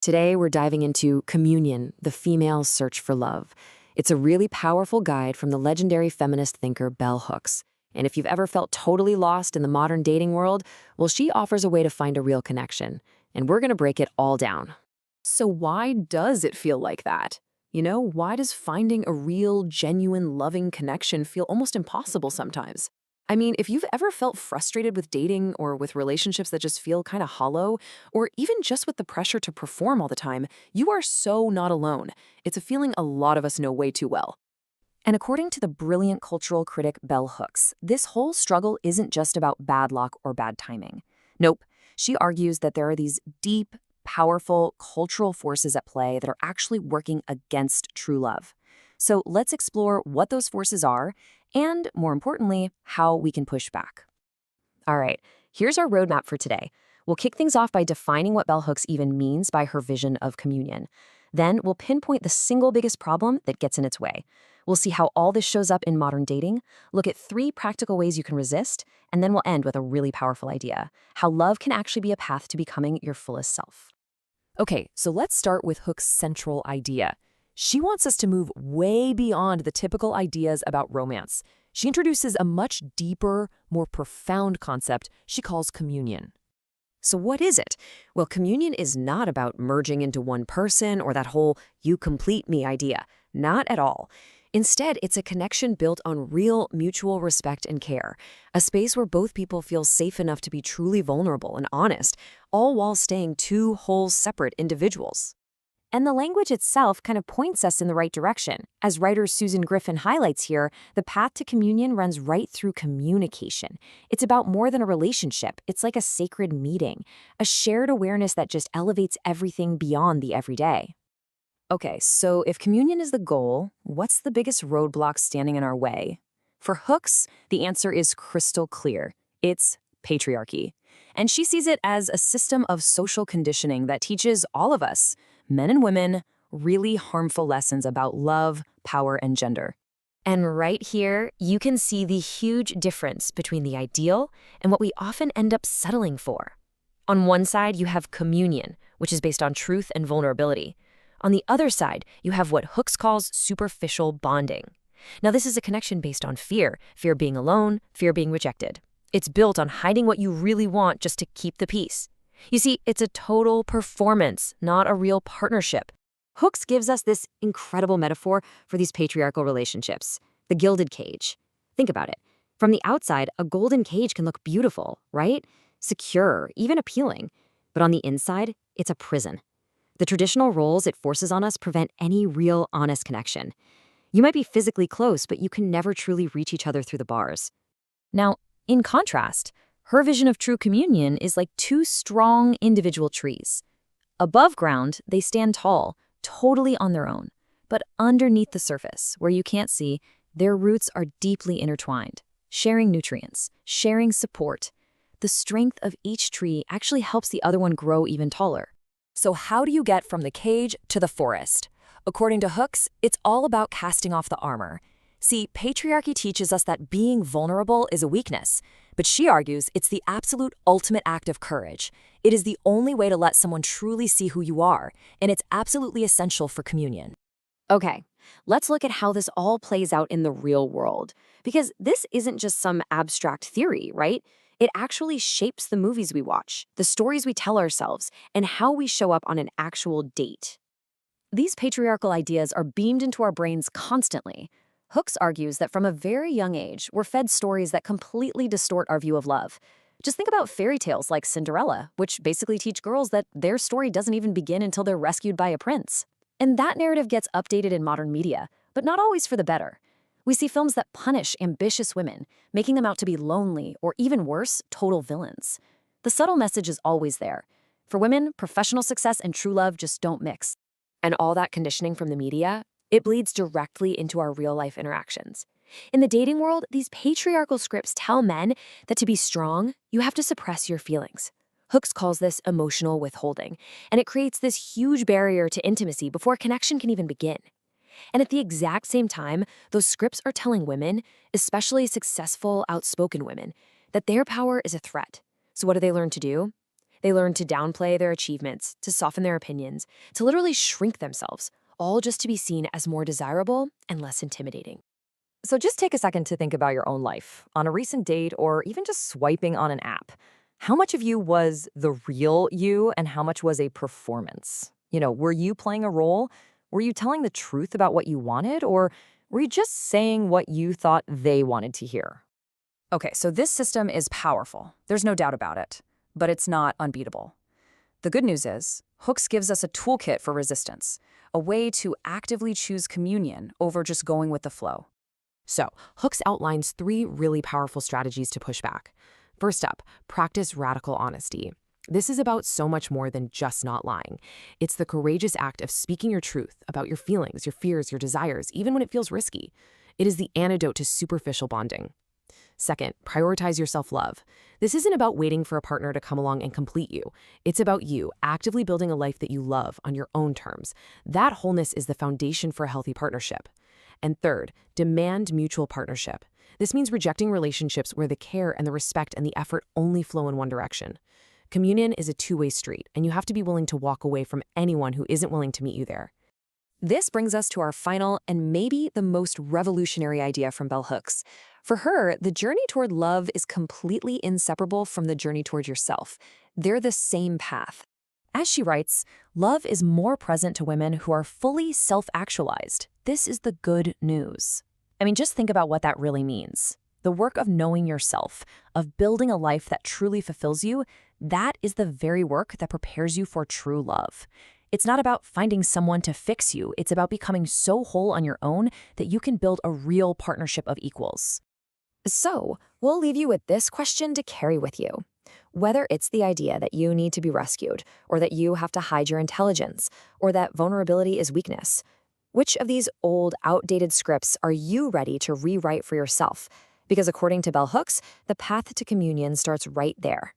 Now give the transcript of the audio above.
Today, we're diving into Communion, the Female Search for Love. It's a really powerful guide from the legendary feminist thinker Bell Hooks. And if you've ever felt totally lost in the modern dating world, well, she offers a way to find a real connection. And we're going to break it all down. So why does it feel like that? Why does finding a real, genuine, loving connection feel almost impossible sometimes? I mean, if you've ever felt frustrated with dating or with relationships that just feel kind of hollow, or even just with the pressure to perform all the time, you are so not alone. It's a feeling a lot of us know way too well. And according to the brilliant cultural critic Bell Hooks, this whole struggle isn't just about bad luck or bad timing. Nope, she argues that there are these deep, powerful cultural forces at play that are actually working against true love. So let's explore what those forces are and, more importantly, how we can push back. All right, here's our roadmap for today. We'll kick things off by defining what Bell Hooks even means by her vision of communion. Then we'll pinpoint the single biggest problem that gets in its way. We'll see how all this shows up in modern dating, look at 3 practical ways you can resist, and then we'll end with a really powerful idea, how love can actually be a path to becoming your fullest self. Okay, so let's start with Hooks' central idea. She wants us to move way beyond the typical ideas about romance. She introduces a much deeper, more profound concept she calls communion. So what is it? Well, communion is not about merging into one person or that whole you complete me idea. Not at all. Instead, it's a connection built on real mutual respect and care, a space where both people feel safe enough to be truly vulnerable and honest, all while staying 2 whole separate individuals. And the language itself kind of points us in the right direction. As writer Susan Griffin highlights here, the path to communion runs right through communication. It's about more than a relationship. It's like a sacred meeting, a shared awareness that just elevates everything beyond the everyday. Okay, so if communion is the goal, what's the biggest roadblock standing in our way? For Hooks, the answer is crystal clear. It's patriarchy. And she sees it as a system of social conditioning that teaches all of us, men and women, really harmful lessons about love, power, and gender. And right here, you can see the huge difference between the ideal and what we often end up settling for. On one side, you have communion, which is based on truth and vulnerability. On the other side, you have what Hooks calls superficial bonding. Now, this is a connection based on fear of being alone, fear of being rejected. It's built on hiding what you really want just to keep the peace. You see, it's a total performance, not a real partnership. Hooks gives us this incredible metaphor for these patriarchal relationships, the gilded cage. Think about it. From the outside, a golden cage can look beautiful, right? Secure, even appealing. But on the inside, it's a prison. The traditional roles it forces on us prevent any real, honest connection. You might be physically close, but you can never truly reach each other through the bars. Now, in contrast, her vision of true communion is like 2 strong individual trees. Above ground, they stand tall, totally on their own. But underneath the surface, where you can't see, their roots are deeply intertwined, sharing nutrients, sharing support. The strength of each tree actually helps the other one grow even taller. So how do you get from the cage to the forest? According to Hooks, it's all about casting off the armor. See, patriarchy teaches us that being vulnerable is a weakness, but she argues it's the absolute ultimate act of courage. It is the only way to let someone truly see who you are, and it's absolutely essential for communion. Okay, let's look at how this all plays out in the real world, because this isn't just some abstract theory, right? It actually shapes the movies we watch, the stories we tell ourselves, and how we show up on an actual date. These patriarchal ideas are beamed into our brains constantly. Hooks argues that from a very young age, we're fed stories that completely distort our view of love. Just think about fairy tales like Cinderella, which basically teach girls that their story doesn't even begin until they're rescued by a prince. And that narrative gets updated in modern media, but not always for the better. We see films that punish ambitious women, making them out to be lonely, or even worse, total villains. The subtle message is always there. For women, professional success and true love just don't mix. And all that conditioning from the media, it bleeds directly into our real-life interactions. In the dating world, these patriarchal scripts tell men that to be strong, you have to suppress your feelings. Hooks calls this emotional withholding, and it creates this huge barrier to intimacy before connection can even begin. And at the exact same time, those scripts are telling women, especially successful, outspoken women, that their power is a threat. So what do they learn to do? They learn to downplay their achievements, to soften their opinions, to literally shrink themselves, all just to be seen as more desirable and less intimidating. So just take a second to think about your own life, on a recent date or even just swiping on an app. How much of you was the real you and how much was a performance? Were you playing a role? Were you telling the truth about what you wanted, or were you just saying what you thought they wanted to hear? Okay, so this system is powerful. There's no doubt about it, but it's not unbeatable. The good news is, Hooks gives us a toolkit for resistance, a way to actively choose communion over just going with the flow. So, Hooks outlines 3 really powerful strategies to push back. First up, practice radical honesty. This is about so much more than just not lying. It's the courageous act of speaking your truth about your feelings, your fears, your desires, even when it feels risky. It is the antidote to superficial bonding. Second, prioritize your self-love. This isn't about waiting for a partner to come along and complete you. It's about you actively building a life that you love on your own terms. That wholeness is the foundation for a healthy partnership. And third, demand mutual partnership. This means rejecting relationships where the care and the respect and the effort only flow in one direction. Communion is a two-way street, and you have to be willing to walk away from anyone who isn't willing to meet you there. This brings us to our final and maybe the most revolutionary idea from Bell Hooks. For her, the journey toward love is completely inseparable from the journey toward yourself. They're the same path. As she writes, love is more present to women who are fully self-actualized. This is the good news. I mean, just think about what that really means. The work of knowing yourself, of building a life that truly fulfills you, that is the very work that prepares you for true love. It's not about finding someone to fix you. It's about becoming so whole on your own that you can build a real partnership of equals. So, we'll leave you with this question to carry with you. Whether it's the idea that you need to be rescued, or that you have to hide your intelligence, or that vulnerability is weakness, which of these old, outdated scripts are you ready to rewrite for yourself? Because according to Bell Hooks, the path to communion starts right there.